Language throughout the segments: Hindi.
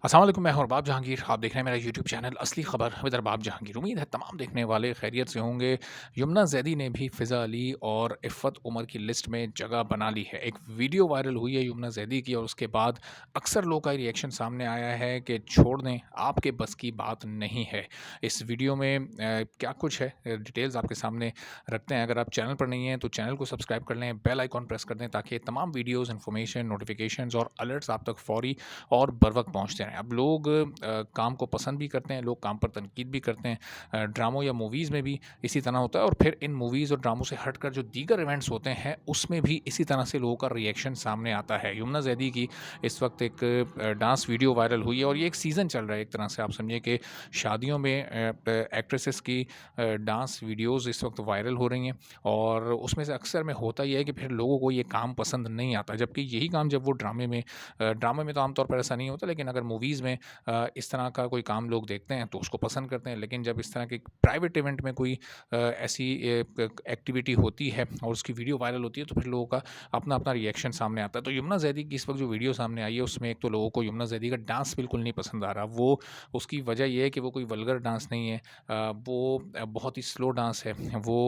अस्सलाम वालेकुम, मैं हूं अरबाब जहांगीर। आप देख रहे हैं मेरा यूट्यूब चैनल असली खबर विद अरबाब जहांगीर। उम्मीद है तमाम देखने वाले खैरियत से होंगे। यमुना जैदी ने भी फ़िज़ा अली और इफ़्फ़त उमर की लिस्ट में जगह बना ली है। एक वीडियो वायरल हुई है यमुना जैदी की और उसके बाद अक्सर लोगों का रिएक्शन सामने आया है कि छोड़ दें, आपके बस की बात नहीं है। इस वीडियो में क्या कुछ है, डिटेल्स आपके सामने रखते हैं। अगर आप चैनल पर नहीं हैं तो चैनल को सब्सक्राइब कर लें, बेल आइकॉन प्रेस कर दें ताकि तमाम वीडियोज़, इन्फॉर्मेशन, नोटिफिकेशंस और अलर्ट्स आप तक फ़ौरी और बर वक़्त पहुँचते रहें। अब लोग काम को पसंद भी करते हैं, लोग काम पर तनकीद भी करते हैं। ड्रामों या मूवीज़ में भी इसी तरह होता है और फिर इन मूवीज़ और ड्रामों से हटकर जो दीगर इवेंट्स होते हैं, उसमें भी इसी तरह से लोगों का रिएक्शन सामने आता है। यमुना ज़ैदी की इस वक़्त एक डांस वीडियो वायरल हुई है और ये एक सीज़न चल रहा है। एक तरह से आप समझिए कि शादियों में एक्ट्रेसेस की डांस वीडियोज़ इस वक़्त वायरल हो रही हैं और उसमें से अक्सर में होता ये है कि फिर लोगों को ये काम पसंद नहीं आता। जबकि यही काम जब वो ड्रामे में तो आमतौर पर ऐसा नहीं होता, लेकिन अगर मूवीज़ में इस तरह का कोई काम लोग देखते हैं तो उसको पसंद करते हैं। लेकिन जब इस तरह के प्राइवेट इवेंट में कोई ऐसी एक्टिविटी होती है और उसकी वीडियो वायरल होती है तो फिर लोगों का अपना अपना रिएक्शन सामने आता है। तो यमुना जैदी की इस वक्त जो वीडियो सामने आई है उसमें एक तो लोगों को यमुना जैदी का डांस बिल्कुल नहीं पसंद आ रहा। वो उसकी वजह ये है कि वो कोई वल्गर डांस नहीं है, वो बहुत ही स्लो डांस है। वो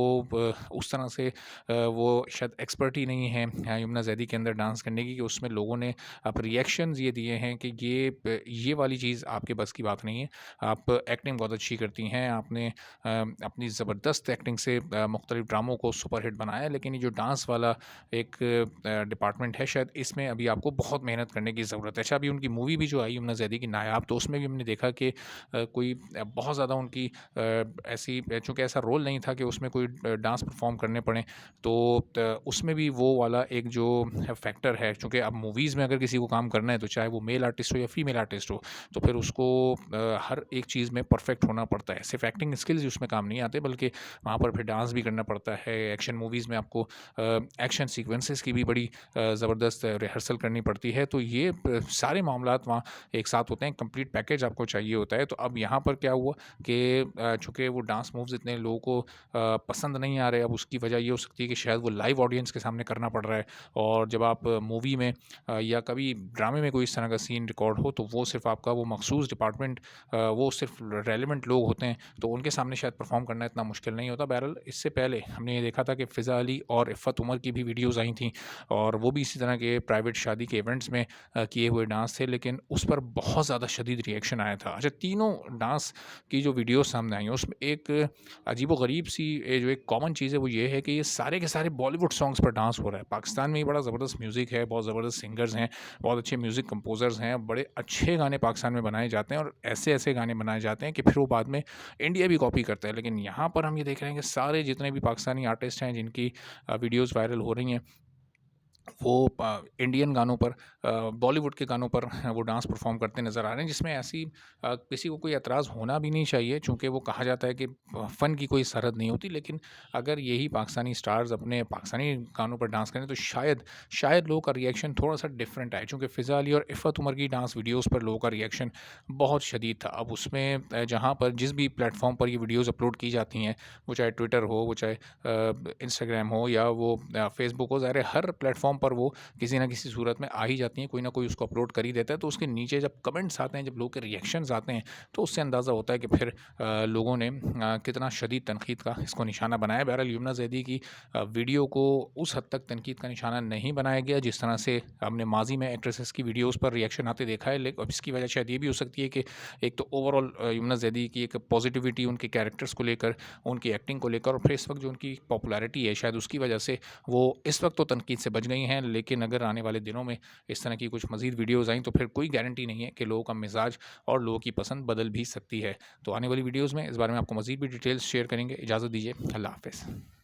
उस तरह से वो शायद एक्सपर्ट ही नहीं है यमुना जैदी के अंदर डांस करने की, कि उसमें लोगों ने अब रिएक्शंस ये दिए हैं कि ये वाली चीज़ आपके बस की बात नहीं है। आप एक्टिंग बहुत अच्छी करती हैं, आपने अपनी ज़बरदस्त एक्टिंग से मुख्तलिफ ड्रामों को सुपरहिट बनाया है, लेकिन ये जो डांस वाला एक डिपार्टमेंट है, शायद इसमें अभी आपको बहुत मेहनत करने की ज़रूरत है। अच्छा, अभी उनकी मूवी भी जो आई यमुना ज़ैदी की नायाब, तो उसमें भी हमने देखा कि कोई बहुत ज़्यादा उनकी ऐसी, चूँकि ऐसा रोल नहीं था कि उसमें कोई डांस परफॉर्म करने पड़े, तो उसमें भी वो वाला एक जो फैक्टर है, चूँकि अब मूवीज़ में अगर किसी को काम करना है तो चाहे वो मेल आर्टिस्ट हो या फीमेल आर्टिस्ट हो, तो फिर उसको हर एक चीज़ में परफेक्ट होना पड़ता है। सिर्फ एक्टिंग स्किल्स ही उसमें काम नहीं आते, बल्कि वहाँ पर फिर डांस भी करना पड़ता है। एक्शन मूवीज़ में आपको एक्शन सीक्वेंसेस की भी बड़ी ज़बरदस्त रिहर्सल करनी पड़ती है। तो ये सारे मामलात वहाँ एक साथ होते हैं, कंप्लीट पैकेज आपको चाहिए होता है। तो अब यहाँ पर क्या हुआ कि चूँकि वो डांस मूव्स इतने लोगों को पसंद नहीं आ रहे, अब उसकी वजह ये हो सकती है कि शायद वो लाइव ऑडियंस के सामने करना पड़ रहा है। और जब आप मूवी में या कभी ड्रामे में कोई इस तरह का सीन रिकॉर्ड हो, तो वो सिर्फ़ आपका वो मखसूस डिपार्टमेंट, वो सिर्फ़ रेलेवेंट लोग होते हैं, तो उनके सामने शायद परफ़ॉर्म करना इतना मुश्किल नहीं होता। बहरहाल, इससे पहले हमने ये देखा था कि फ़िज़ा अली और इफ़्फ़त उमर की भी वीडियोज़ आई थी और वो भी इसी तरह के प्राइवेट शादी के इवेंट्स में किए हुए डांस थे, लेकिन उस पर बहुत ज़्यादा शदीद रिएक्शन आया था। अच्छा, तीनों डांस की जो वीडियोज़ सामने आई हैं, उसमें एक अजीबो-गरीब सी जो एक कॉमन चीज़ है, वो ये है कि ये सारे के सारे बॉलीवुड सॉन्ग्स पर डांस हो रहा है। पाकिस्तान में ये बड़ा ज़बरदस्त म्यूज़िक है, बहुत ज़बरदस्त सिंगर्स हैं, बहुत अच्छे म्यूज़िक कंपोज़र्स हैं, बड़े अच्छे गाने पाकिस्तान में बनाए जाते हैं और ऐसे-ऐसे गाने बनाए जाते हैं कि फिर वो बाद में इंडिया भी कॉपी करता है। लेकिन यहाँ पर हम ये देख रहे हैं कि सारे जितने भी पाकिस्तानी आर्टिस्ट हैं जिनकी वीडियोज़ वायरल हो रही हैं, वो इंडियन गानों पर, बॉलीवुड के गानों पर वो डांस परफॉर्म करते नज़र आ रहे हैं, जिसमें ऐसी किसी को कोई एतराज़ होना भी नहीं चाहिए, चूँकि वो कहा जाता है कि फ़न की कोई सरहद नहीं होती। लेकिन अगर यही पाकिस्तानी स्टार्स अपने पाकिस्तानी गानों पर डांस करें तो शायद शायद लोगों का रिएक्शन थोड़ा-सा डिफरेंट आए, चूँकि फ़िज़ा अली और इफ़्फ़त उमर की डांस वीडियोज़ पर लोगों का रिएक्शन बहुत शदीद था। अब उसमें जहाँ पर जिस भी प्लेटफ़ॉर्म पर ये वीडियोज़ अपलोड की जाती हैं, वो चाहे ट्विटर हो, वो चाहे इंस्टाग्राम हो या वो फ़ेसबुक हो, ज़ाहिर है हर प्लेटफ़ॉर्म पर वो किसी न किसी सूरत में आ ही जाती हैं, कोई ना कोई उसको अपलोड कर ही देता है। तो उसके नीचे जब कमेंट्स आते हैं, जब लोगों के रिएक्शंस आते हैं, तो उससे अंदाज़ा होता है कि फिर लोगों ने कितना शदीद तनकीद का इसको निशाना बनाया। बहरहाल, यमुना ज़ैदी की वीडियो को उस हद तक तनकीद का निशाना नहीं बनाया गया जिस तरह से हमने माज़ी में एक्ट्रेसेस की वीडियोज़ पर रिएक्शन आते देखा है। अब इसकी वजह शायद ये भी हो सकती है कि एक तो ओवरऑल यमुना ज़ैदी की एक पॉजिटिविटी उनके कैरेक्टर्स को लेकर, उनकी एक्टिंग को लेकर, और फिर इस वक्त जो उनकी पॉपुलैरिटी है, शायद उसकी वजह से वो इस वक्त तो तनकीद से बच गई हैं। लेकिन अगर आने वाले दिनों में इस तरह की कुछ मज़ीद वीडियोज़ आएँ, तो फिर कोई गारंटी नहीं है कि लोगों का मिज़ाज और लोगों की पसंद बदल भी सकती है। तो आने वाली वीडियोज़ में इस बारे में आपको मज़ीद भी डिटेल्स शेयर करेंगे। इजाज़त दीजिए। अल्लाह हाफ़िज़।